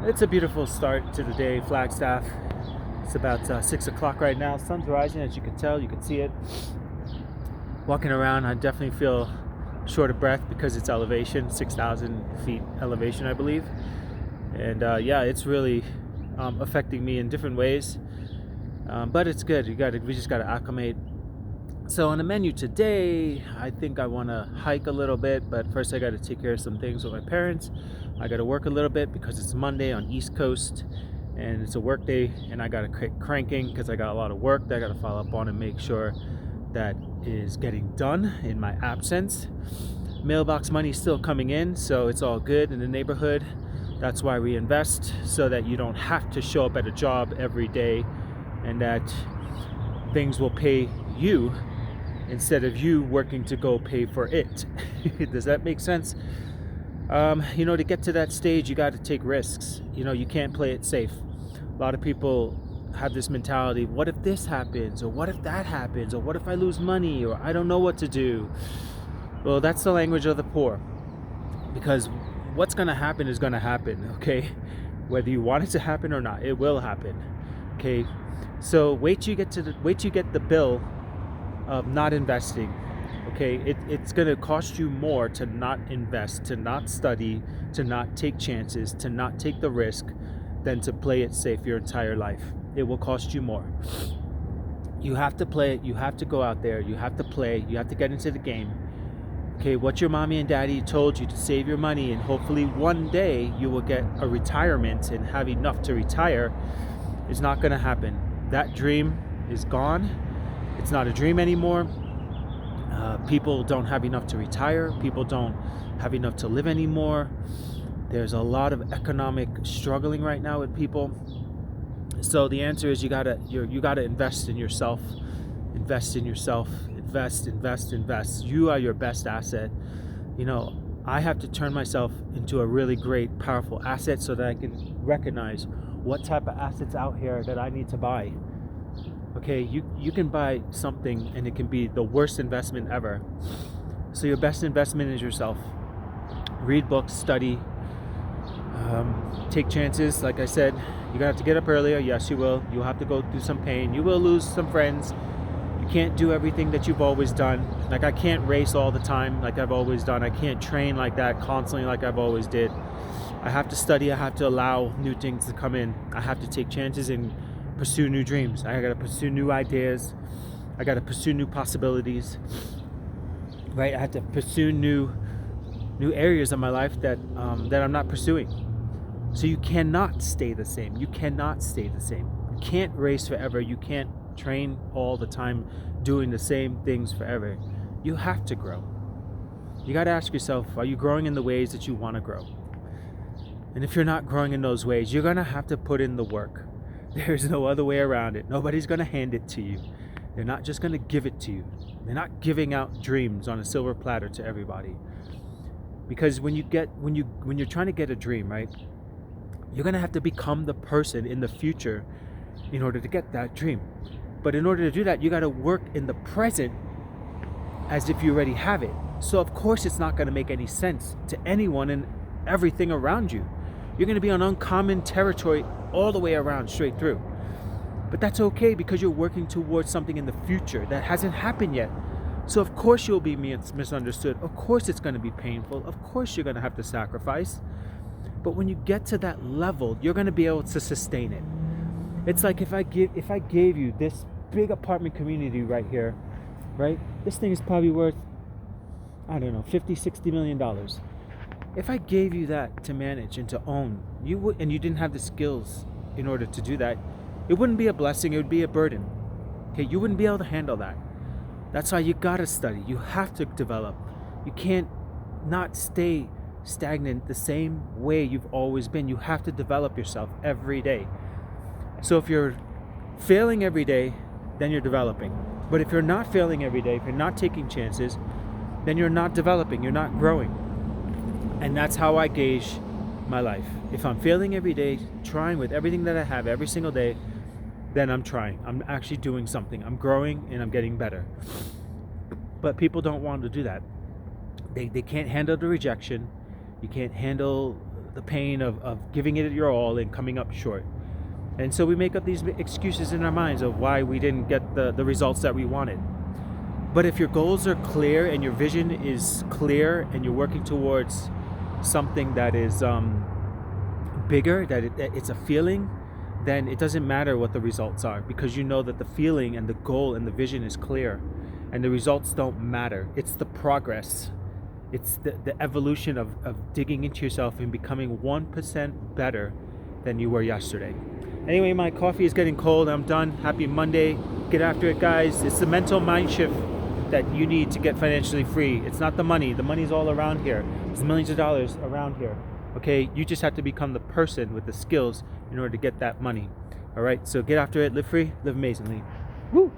It's a beautiful start to the day, Flagstaff. It's about 6 o'clock right now. Sun's rising, as you can tell. You can see it. Walking around, I definitely feel short of breath because it's elevation, 6,000 feet elevation, I believe. And yeah, it's really affecting me in different ways. But it's good. We just got to acclimate. So on the menu today, I think I want to hike a little bit, but first I got to take care of some things with my parents. I got to work a little bit because it's Monday on East Coast and it's a work day, and I got to quit cranking because I got a lot of work that I got to follow up on and make sure that is getting done in my absence. Mailbox money is still coming in, so it's all good in the neighborhood. That's why we invest, so that you don't have to show up at a job every day and that things will pay you instead of you working to go pay for it. Does that make sense? To get to that stage, you got to take risks. You can't play it safe. A lot of people have this mentality: what if this happens, or what if that happens, or what if I lose money, or I don't know what to do. Well, that's the language of the poor, because what's going to happen is going to happen, okay? Whether you want it to happen or not, it will happen, okay? So wait till you get the bill of not investing. Okay, it's going to cost you more to not invest, to not study, to not take chances, to not take the risk, than to play it safe your entire life. It will cost you more. You have to play it. You have to go out there. You have to play. You have to get into the game. Okay, what your mommy and daddy told you to save your money, and hopefully one day you will get a retirement and have enough to retire, is not going to happen. That dream is gone. It's not a dream anymore. People don't have enough to retire. People don't have enough to live anymore. There's a lot of economic struggling right now with people. So the answer is you gotta invest in yourself. Invest in yourself. Invest. You are your best asset. I have to turn myself into a really great, powerful asset so that I can recognize what type of assets out here that I need to buy. Okay, you can buy something and it can be the worst investment ever. So your best investment is yourself. Read books, study, take chances. Like I said, you're gonna have to get up earlier. Yes, you will. You'll have to go through some pain. You will lose some friends. You can't do everything that you've always done. Like, I can't race all the time like I've always done. I can't train like that constantly like I've always did. I have to study. I have to allow new things to come in. I have to take chances and pursue new dreams. I gotta pursue new ideas. I gotta pursue new possibilities. Right? I have to pursue new areas of my life that I'm not pursuing. So you cannot stay the same. You cannot stay the same. You can't race forever. You can't train all the time doing the same things forever. You have to grow. You got to ask yourself, are you growing in the ways that you want to grow? And if you're not growing in those ways, you're going to have to put in the work. There's no other way around it. Nobody's going to hand it to you. They're not just going to give it to you. They're not giving out dreams on a silver platter to everybody. Because when you're trying to get a dream, right, you're going to have to become the person in the future in order to get that dream. But in order to do that, you got to work in the present as if you already have it. So of course it's not going to make any sense to anyone and everything around you. You're going to be on uncommon territory all the way around, straight through. But that's okay, because you're working towards something in the future that hasn't happened yet. So of course you'll be misunderstood. Of course it's going to be painful. Of course you're going to have to sacrifice. But when you get to that level, you're going to be able to sustain it. It's like if I gave you this big apartment community right here, right? This thing is probably worth, I don't know, $50-60 million. If I gave you that to manage and to own, and you didn't have the skills in order to do that, it wouldn't be a blessing, it would be a burden. Okay, you wouldn't be able to handle that. That's why you gotta study. You have to develop. You can't not stay stagnant the same way you've always been. You have to develop yourself every day. So if you're failing every day, then you're developing. But if you're not failing every day, if you're not taking chances, then you're not developing, you're not growing. And that's how I gauge my life. If I'm failing every day, trying with everything that I have every single day, then I'm trying. I'm actually doing something. I'm growing and I'm getting better. But people don't want to do that. They can't handle the rejection. You can't handle the pain of giving it your all and coming up short. And so we make up these excuses in our minds of why we didn't get the results that we wanted. But if your goals are clear and your vision is clear and you're working towards something that is bigger, that it's a feeling, then it doesn't matter what the results are, because you know that the feeling and the goal and the vision is clear, and the results don't matter. It's the progress. It's the evolution of digging into yourself and becoming 1% better than you were yesterday. Anyway, my coffee is getting cold. I'm done. Happy Monday. Get after it, guys. It's the mental mind shift that you need to get financially free. It's not the money. The money's all around here. There's millions of dollars around here. Okay, you just have to become the person with the skills in order to get that money. All right, so get after it. Live free. Live amazingly. Woo!